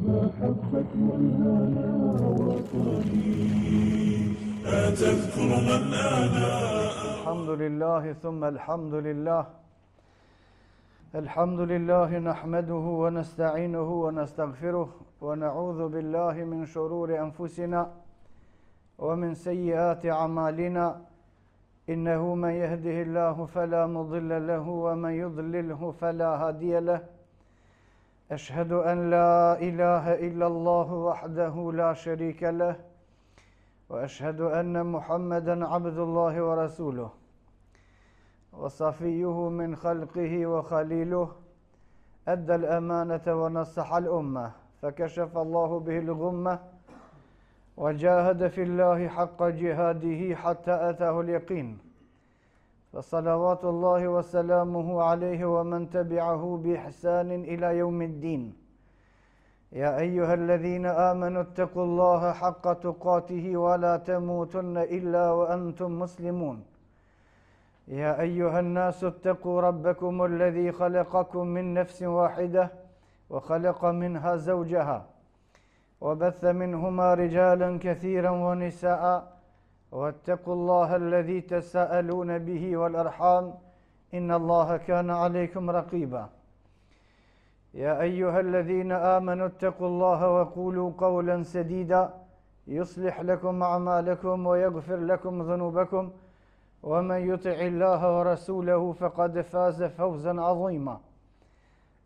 محبة والهنا وطني أتذكر من أنا. الحمد لله ثم الحمد لله. الحمد لله نحمده ونستعينه ونستغفره ونعوذ بالله من شرور أنفسنا ومن سيئات أعمالنا إنه من يهده الله فلا مضل له ومن يضلله فلا هادي له أشهد أن لا إله إلا الله وحده لا شريك له وأشهد أن محمدا عبد الله ورسوله وصفيه من خلقه وخليله أدى الأمانة ونصح الأمة فكشف الله به الغمة وجاهد في الله حق جهاده حتى أتاه اليقين فصلوات الله وسلامه عليه ومن تبعه بإحسان إلى يوم الدين. يا أيها الذين آمنوا اتقوا الله حق تقاته ولا تموتن إلا وأنتم مسلمون. يا أيها الناس اتقوا ربكم الذي خلقكم من نفس واحدة وخلق منها زوجها وبث منهما رجالا كثيرا ونساء واتقوا الله الذي تساءلون به والأرحام إن الله كان عليكم رقيبا. يا أيها الذين آمنوا اتقوا الله وقولوا قولا سديدا يصلح لكم أعمالكم ويغفر لكم ذنوبكم ومن يطع الله ورسوله فقد فاز فوزا عظيما.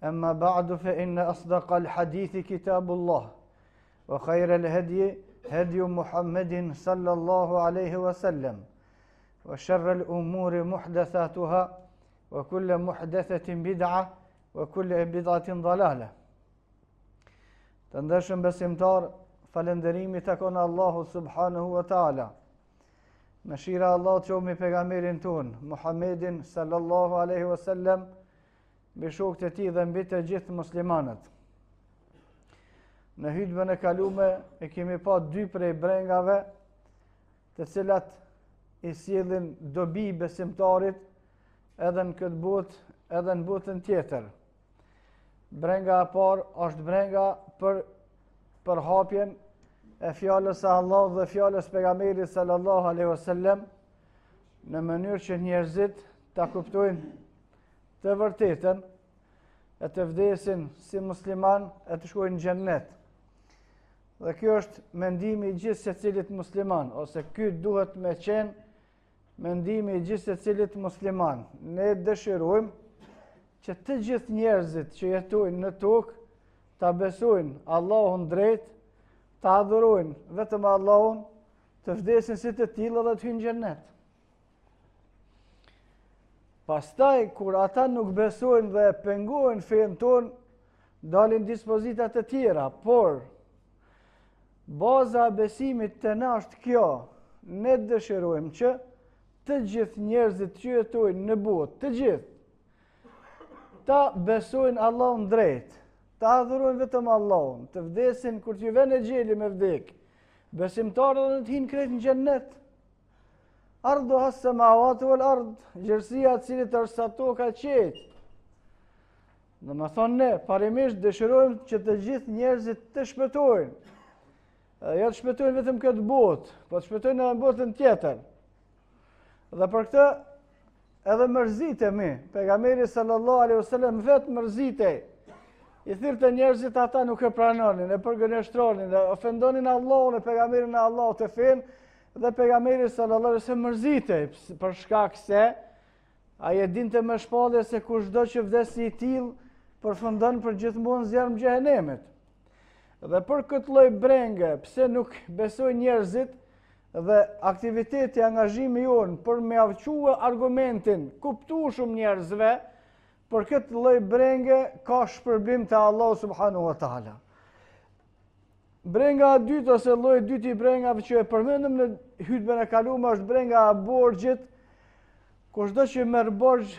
أما بعد فإن أصدق الحديث كتاب الله وخير الهدي هدي محمد صلى الله عليه وسلم وشر الأمور محدثاتها وكل محدثة بدعة وكل بدعة ضلالة. Të ndershëm besimtar, falënderimi takon Allahu subhanahu wa taala. Mëshira e Allahut qomi pejgamberin ton, Muhammedin sallallahu alaihi wasallam, mbi shokët e tij dhe mbi të gjithë muslimanët. Në hutbën e kalume e kemi pa dy prej brengave të cilat i sjellin dobi besimtarit edhe në këtë botë edhe në botën tjetër. Brenga e parë është brenga për përhapjen e fjalës së Allahut dhe fjalës pejgamberit sallallahu alaihi wasallam në mënyrë që njerëzit ta kuptojnë të vërtetën e të vdesin si musliman e të shkojnë në xhennet. Dhe kjo është mendimi i gjithë secilit musliman, ose ky duhet me qenë mendimi i gjithë secilit musliman. Ne dëshirojmë që të gjithë njerëzit që jetojnë në tokë ta besojnë Allahun drejt, ta adhurojnë vetëm Allahun, të vdesin si të tillë dhe të hyjnë në xhennet. Pastaj kur ata nuk besojnë dhe pengojnë fen tonë, dalin dispozitat të tjera, por baza e besimit të na është kjo. Ne dëshirojmë që të gjithë njerëzit që jetojnë në botë, të gjithë, ta besojnë Allahun drejt, ta adhurojnë vetëm Allahun, të vdesin kur t'ju vjen e gjeli me vdek. Besimtarët do të hyjnë krejt në xhennet. Arduha as-samawati wal ard, gjerësia e cilit është sa toka e qetë. Domethënë ne parimisht dëshirojmë që të gjithë njerëzit të shpëtojnë. Jo të shpëtojnë vetëm këtë botë, po të shpëtojnë edhe në botën tjetër. Dhe për këtë edhe mërzitemi. Pejgamberi sallallahu alaihi wasallam vetë mërzitej. I thirrte njerëzit ata nuk e pranonin, e përgënjeshtronin, e ofendonin Allahun e pejgamberin e Allahut të fen, dhe pejgamberi sallallahu alaihi wasallam mërzitej për shkak se ai e dinte më shpallje se kushdo që vdes i tillë përfundon për gjithmonë zjarm xhehenemit. Dhe për këtë lloj brenge, pse nuk besojnë njerëzit dhe aktiviteti, angazhimi jonë për me avquë argumentin kuptueshëm njerëzve, për këtë lloj brenge ka shpërblim te Allahu subhanahu wa taala. Brenga e dytë ose lloji i dytë i brengave që e përmendëm në hutbën e kaluar është brenga e borxhit. Kushdo që merr borxh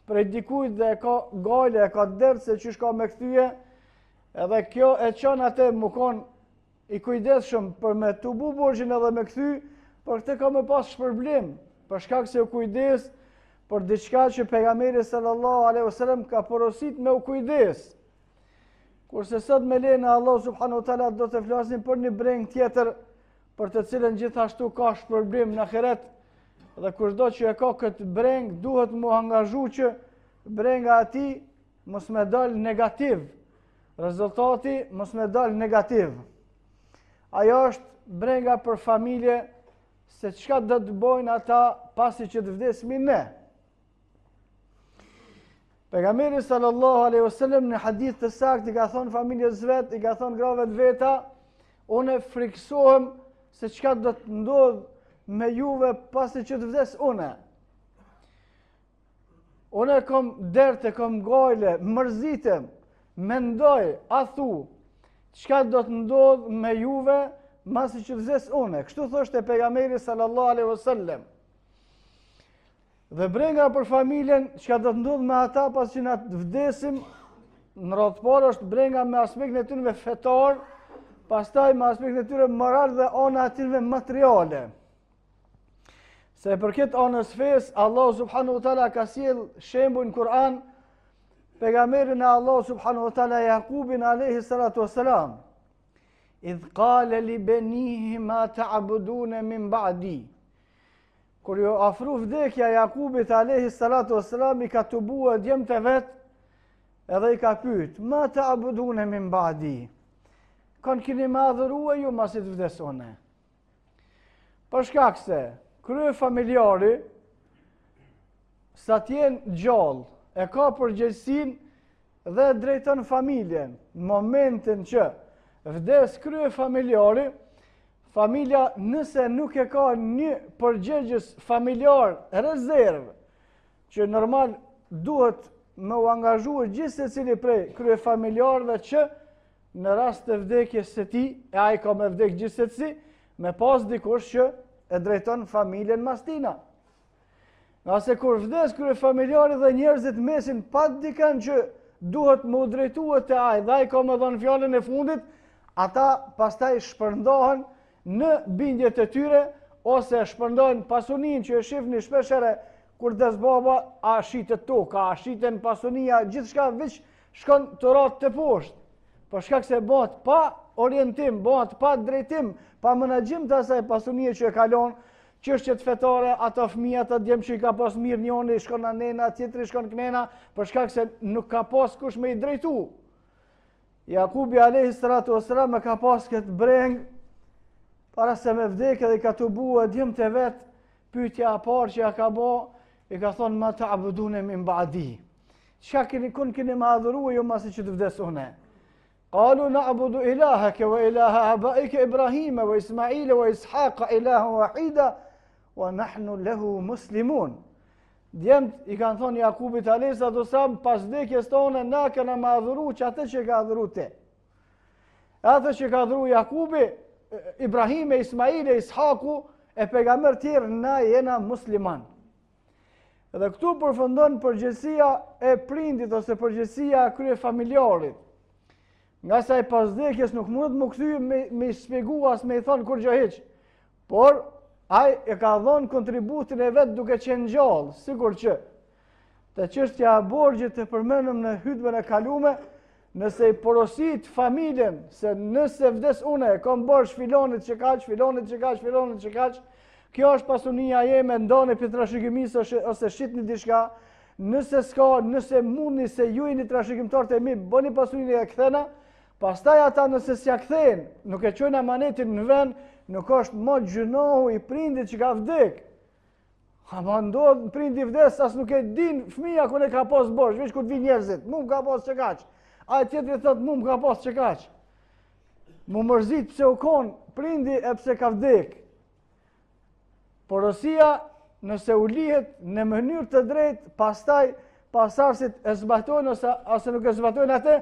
prej dikujt dhe e ka gale, e ka dert se çish ka me kthye, edhe kjo e çon atë më kon i kujdesshëm për me tubu borxhin edhe me kthy, por këtë ka më pas shpërblim, për shkak se u kujdes për diçka që pejgamberi sallallahu alaihi wasallam ka porosit me u kujdes. Kurse sot me lejnë Allah subhanahu wa taala do të flasim për një breng tjetër për të cilën gjithashtu ka shpërblim në ahiret, dhe kushdo që e ka këtë breng duhet mu angazhu që brenga ati mos me dal negativ, rezultati mos me dal negativ. Ajo është brenga për familje, se çka do të bojnë ata pasi që të vdesmi ne. Pejgamberi sallallahu alaihi wasallam në hadith të saktë i ka thonë familjes vet, i ka thonë grave të veta, unë friksohem se çka do të ndodh me juve pasi që të vdes une. Unë kom derte, kom gojle, mërzitem, mendoj, a thu, çka do të ndodh me juve masi që të vdes une. Kështu thoshte pejgamberi sallallahu alaihi wasallam. Dhe brenga për familjen, çka do të ndodh me ata pas që na të vdesim, në radhë parë është brenga me aspektin e tyre fetar, pastaj me aspektin e tyre moral dhe ana e tyre materiale. Se për këtë anës fesë, Allah subhanahu wa taala ka sjell shembull në Kur'an pejgamberin e Allah subhanahu wa taala Jakubin alayhi salatu wassalam. Idh qala li banihi ma ta'budun min ba'di. Kur jo afru vdekja Jakubit alayhi salatu wassalam, i ka tubua djemtë e vet, edhe i ka pyet, ma ta'budun min ba'di. Kanë keni më adhurua ju masi të vdes une. Për shkak se krye familjari, sa t'jen gjallë, e ka përgjegjësinë dhe drejton familjen. Në momentin që vdes krye familjari, familja nëse nuk e ka një përgjegjës familjar rezervë, që normal duhet me u angazhue gjithë secili prej krye familjarëve që në rast të vdekjes së tij, e ai ka me vdek gjithsesi, me pas dikush që e drejton familjen mas tina. Nga se kur vdes krye familjari dhe njerëzit mesin pa dikën që duhet më u drejtua te ai, dhe ai ka më dhënë fjalën e fundit, ata pastaj shpërndahen në bindjet e tyre, ose shpërndahen pasuninë që e shifni shpeshherë kur des baba, a shitet toka, a shiten pasunia, gjithçka veç shkon të ratë të poshtë. Për shkak se bëhet pa orientim, bëhet pa drejtim, pa menaxhim të asaj pasunie që e kalon, çështjet fetare, ato fëmijë, ata djem që i ka pas mirë, njëri shkon në nena, tjetri shkon kënena, për shkak se nuk ka pas kush me i drejtu. Jakubi alayhi salatu wassalam e ka pas këtë breng, para se me vdekje dhe i ka tubua djemtë e vet, pyetja e parë që ja ka bë, i ka thonë ma ta'budun min ba'di. Çka keni më adhuruar ju masi që të vdes une? قالوا نعبد إلهك وإله آبائك إبراهيم وإسماعيل وإسحاق إلها واحدا ونحن له مسلمون. Djemt i kanë thonë Jakubit alayhi salatu wassalam, pas vdekjes tonë na kena më adhuru që atë që ka adhuru te. Atë që ka adhuru Jakubi, Ibrahim, Ismail, Ishaku e pejgamber tjerë, na jena musliman. Edhe këtu përfundon përgjegjësia e prindit ose përgjegjësia e krye familjarit. Nga sa i pas vdekjes nuk mundet më kthy me shpjegu as me i thonë kur gjë hiç. Por ai e ka dhënë kontributin e vet duke qenë gjallë, sikur që te çështja e borxhit të përmendëm në hutbën e kalume, nëse i porosit familjen se nëse vdes une kam borxh filonit që kaq, filonit që kaq, filonit që kaq, kjo është pasunia jeme, ndani për trashëgimisë ose shitni diçka, nëse s'ka, nëse mundi se ju jeni trashëgimtarët e mi, bëni pasuninë e kthena. Pastaj ata nëse s'ja kthejnë, nuk e çojnë amanetin në vend, nuk është më gjunohu i prindit që ka vdek. Ama ndodh prindi vdes, as nuk e din fëmia ku ne ka pas borxh, veç kur vin njerëzit, mu ka pas që kaq. Ai tjetri thot mu ka pas që kaq. Mu mërzit pse u kon prindi e pse ka vdek. Porosia nëse u lihet në mënyrë të drejtë, pastaj pasardhësit e zbatojnë ose nuk e zbatojnë atë,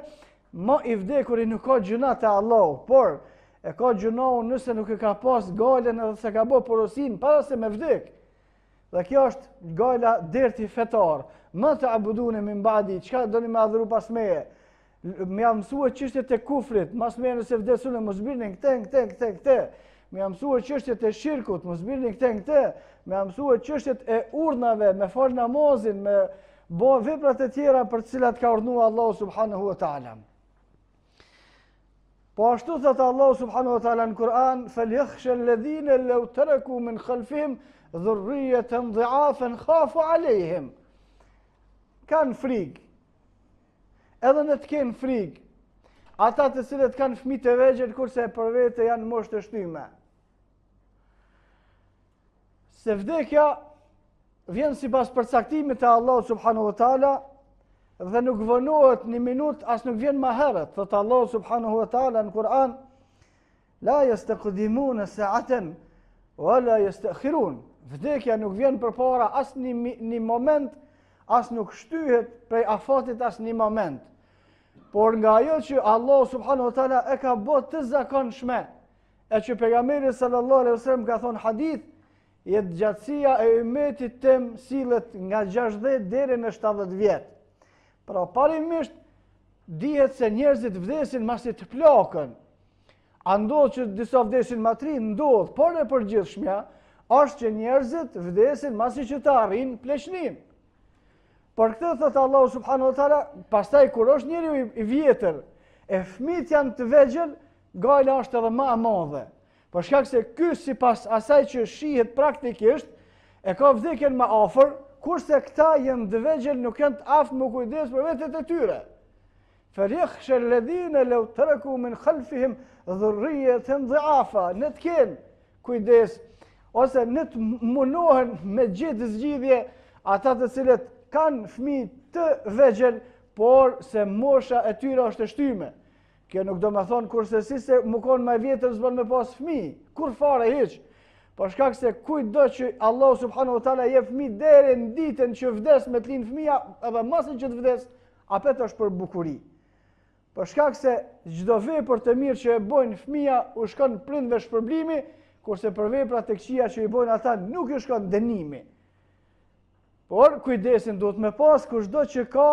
ma i vdekuri nuk ka gjuna te Allahu, por e ka gjunohu nëse nuk e ka pas galen edhe se ka bë porosin para se me vdek. Dhe kjo është gala derti fetar. Ma ta'budun min ba'di, çka doni me adhuru pas meje? Më ia mësua çështjet e kufrit, mas meje nëse vdesun mos birni këtë. Më ia mësua çështjet e shirkut, mos birni këtë. Më ia mësua çështjet e urdhnave, me fal namazin, me bë veprat e tjera për të cilat ka urdhëruar Allahu subhanahu wa ta'ala. Po ashtu thot Allah subhanahu wa taala në Kur'an, "Falyakhsha alladhina law taraku min khalfihim dhurriyatan dha'afan khafu alayhim." Kanë frikë. Edhe në të kenë frikë. Ata të cilët kanë fëmijë të vegjël kurse për vete janë moshë të shtyme. Se vdekja vjen sipas përcaktimit të Allahut subhanahu wa taala dhe nuk vonohet një minutë, as nuk vjen më herët. Thot Allah subhanahu wa taala në Kur'an, "La yastaqdimuna sa'atan wa la yastakhirun." Vdekja nuk vjen përpara as një moment, as nuk shtyhet prej afatit as një moment. Por nga ajo që Allah subhanahu wa taala e ka bërë të zakonshme, e që pejgamberi sallallahu alaihi wasallam ka thonë hadith, jetë gjatësia e ummetit tim sillet nga 60 deri në 70 vjet. Pra parimisht dihet se njerëzit vdesin masi të plakën. A ndodh që disa vdesin matri? Ndodh, por e përgjithshmja është që njerëzit vdesin masi që të arrin pleqnin. Por këtë thot Allahu subhanahu wa taala, pastaj kur është njeriu i vjetër, e fëmijët janë të vegjël, gajla është edhe më e madhe. Për shkak se ky sipas asaj që shihet praktikisht, e ka vdekjen më afër, kurse këta janë të vegjël, nuk janë të aftë më kujdes për vetët e tyre. "Falyakhsha alladhina law taraku min khalfihim dhurriyatan dha'afa." Në të kenë kujdes, ose në të munohen me gjetë zgjidhje ata të cilët kanë fëmijë të vegjël, por se mosha e tyre është e shtyme. Kjo nuk do me thonë kurse si se më konë më vjetër s'bën me pas fëmijë, kur fare hiç. Për shkak se kujdo që Allah subhanahu wa taala jep fëmijë deri në ditën që vdes me të lind fëmia, edhe masën që të vdes, apet është për bukuri. Për shkak se çdo vepër të mirë që e bojnë fëmia u shkon prindve shpërblimi, kurse për veprat e këqija që i bojnë ata nuk i shkon dënimi. Por kujdesin duhet me pas kushdo që ka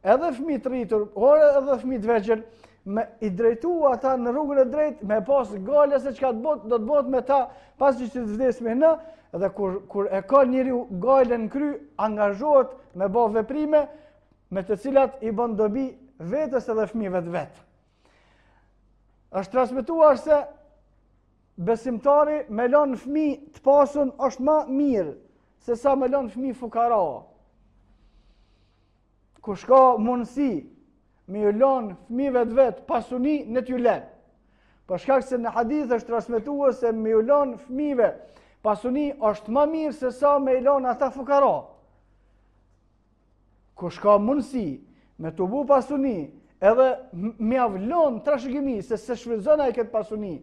edhe fëmijë të rritur, ore edhe fëmijë të vegjël, me i drejtu ata në rrugën e drejtë, me pas gale se çka do të bëhet me ta pasi që të vdes me në, dhe kur e ka njeriu galen në kry, angazhohet me bë veprime me të cilat i bën dobi vetes edhe fëmijëve të vet. Është transmetuar se besimtari me lënë fëmijë të pasun është më mirë se sa me lënë fëmijë fukara. Kush ka mundësi me ju lënë fëmijëve të vet pasuni, në t'ju lënë. Për shkak se në hadith është transmetuar se me ju lënë fëmijëve pasuni është më mirë se sa me i lënë ata fukara. Kush ka mundësi me t'u bu pasuni, edhe me avlon trashëgimi se shfrytëzon ai këtë pasuni,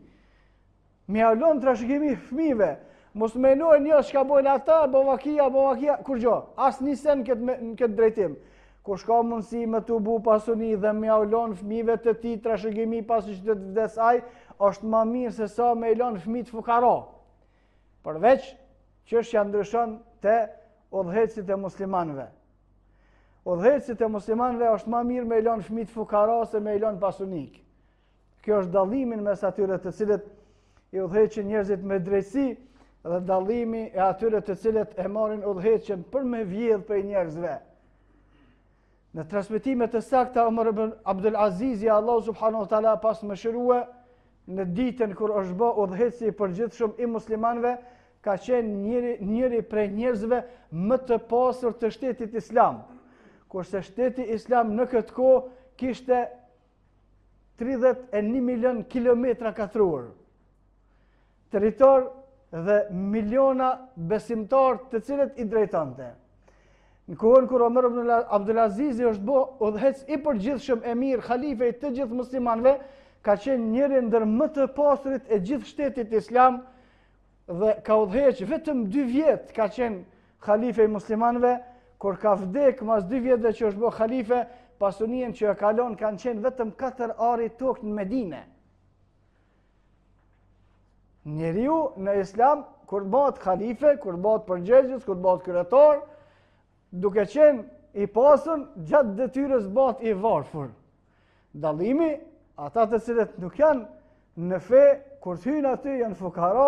me avlon trashëgimi fëmijëve, mos mendojnë jo çka bojnë ata, bovakia, kur gjo, as nisen në këtë drejtim. Kush ka mundësi me t'u bu pasuni dhe me avlon fëmijëve të tij trashëgimi pasi që të vdes ai, është më mirë se sa me i lënë fëmijët fukara. Përveç çështja ndryshon te udhëhecit e muslimanëve. Udhëhecit e muslimanëve është më mirë me i lënë fëmijët fukara se me i lënë pasunik. Kjo është dallimin mes atyre të cilët i udhëheqin njerëzit me drejtësi dhe dallimi e atyre të cilët e marrin udhëheqjen për me vjedh prej njerëzve. Në transmetime të sakta Omar ibn Abdul Aziz, Allah subhanahu wa taala pas mëshirue në ditën kur është bë udhëheci i përgjithshëm i muslimanëve, ka qenë njëri prej njerëzve më të pasur të shtetit islam. Kurse shteti islam në këtë kohë kishte 31 milion kilometra katror. Territor dhe miliona besimtar të cilët i drejtonte. Në kohën kur Omer ibn Abdul Aziz është bë udhëhec i përgjithshëm emir, halife i të gjithë muslimanëve, ka qenë njëri ndër më të pasurit e gjithë shtetit islam dhe ka udhëheq vetëm 2 vjet ka qenë halife i muslimanëve, kur ka vdek mas 2 vjetëve që është bë halife, pasunien që e kalon kanë qenë vetëm 4 ari tokë në Medine. Njeriu në islam, kur bëhet halife, kur bëhet përgjegjës, kur bëhet kryetar, duke qenë i pasur, gjatë detyrës bëhet i varfër. Dallimi, ata të cilët nuk janë në fe, kur hyjnë aty janë fukara,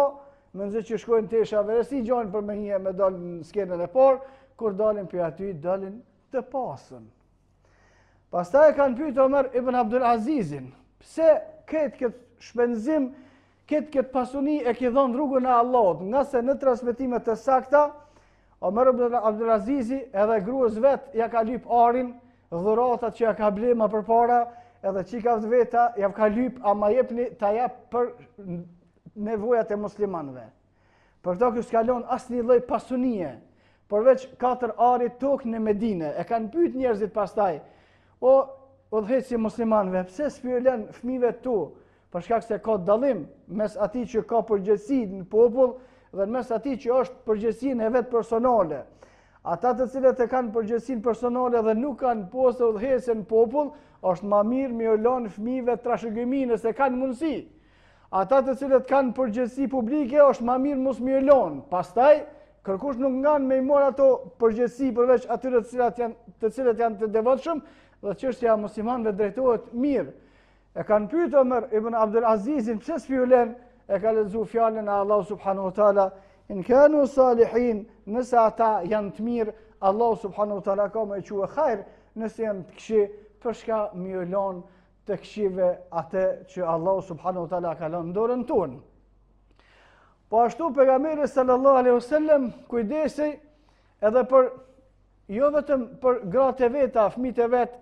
mendoj që shkojnë te shaveresi, gjojnë për me një me dalë në skenën e parë, kur dalin për aty, dalin të pasën. Pastaj kanë pyetur Omer ibn Abdul Azizin, pse këtë shpenzim, këtë pasuni e ki dhënë rrugën e Allahut, nga se në transmetimet të sakta, Omer ibn Abdulazizi edhe gruas vet ja ka lyp arin, dhuratat që ja ka ble më përpara, edhe çikat veta ja ka lyp, ama jepni ta jap për nevojat e muslimanëve. Për to që s'kalon asnjë lloj pasunie, përveç 4 ari tokë në Medinë. E kanë pyet njerëzit pastaj, o udhëheci muslimanëve, pse s'pyelen fëmijëve tu? Për shkak se ka dallim mes atij që ka përgjegjësi në popull dhe mes atij që është përgjegjësinë e vet personale. Ata të cilët e kanë përgjegjësinë personale dhe nuk kanë postë udhëhecën në popull, është më mirë me u lënë fëmijëve trashëgimi nëse kanë mundësi. Ata të cilët kanë përgjegjësi publike, është më mirë mos me u lënë. Pastaj kërkush nuk ngan me i marr ato përgjegjësi përveç atyre të cilët janë të devotshëm dhe çështja e muslimanëve drejtohet mirë. E kanë pyetur Omer ibn Abdul Azizin pse s'pyelen, e ka lexuar fjalën e Allahu subhanahu wa taala, in kanu salihin, nëse ata janë të mirë, Allahu subhanahu wa taala ka më thue hajr, nëse janë të këqij, për shka më lën të këqive atë që Allahu subhanahu wa taala ka lënë në dorën tonë. Po ashtu pejgamberi sallallahu alaihi wasallam kujdesej edhe për jo vetëm për gratë e veta, fëmijët e vet,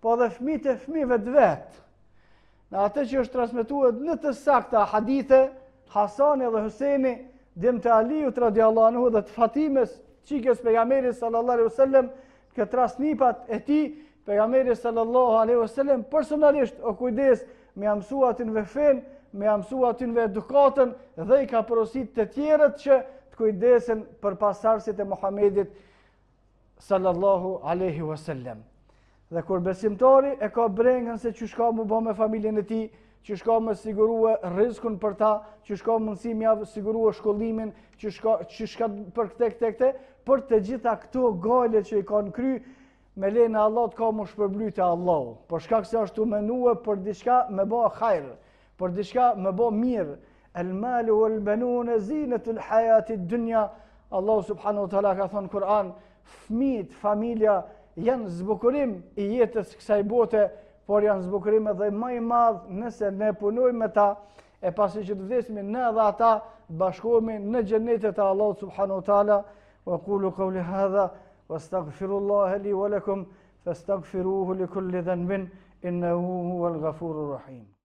po edhe fëmijët e fëmijëve të vet. Në atë që është transmetuar në të sakta hadithe, Hasani dhe Huseni, djem të Aliut radiallahu anhu dhe të Fatimes, çikës pejgamberit sallallahu alaihi wasallam, këtë trasnipat e tij, pejgamberi sallallahu alaihi wasallam personalisht o kujdes me mësua atyve fen, me mësua atyve edukatën dhe i ka porosit të tjerët që të kujdesen për pasardhësit e Muhamedit sallallahu alaihi wasallam. Dhe kur besimtari e ka brengën se çu shka mu bë me familjen e tij, që shka më sigurua rrezikun për ta, që shka mundësi më sigurua shkollimin, që shka për këtë, për të gjitha këto gale që i kanë kry, me lejnë Allah të ka më shpërblyte Allah. Për shkak se është të menua për diçka me bë hajr, për diçka me bë mirë. El malu wal banun zinatul hayatid dunya. Allah subhanahu wa taala ka thënë Kur'an, fëmijët, familja janë zbukurim i jetës kësaj bote, por janë zbukurim edhe më i madh nëse ne punojmë me ta, e pasi që të vdesmi ne dhe ata bashkohemi në xhenetet e Allahut subhanahu wa taala. Wa qulu qawli hadha wastaghfirullaha li wa lakum fastaghfiruhu li kulli dhanbin innahu huwal ghafurur rahim.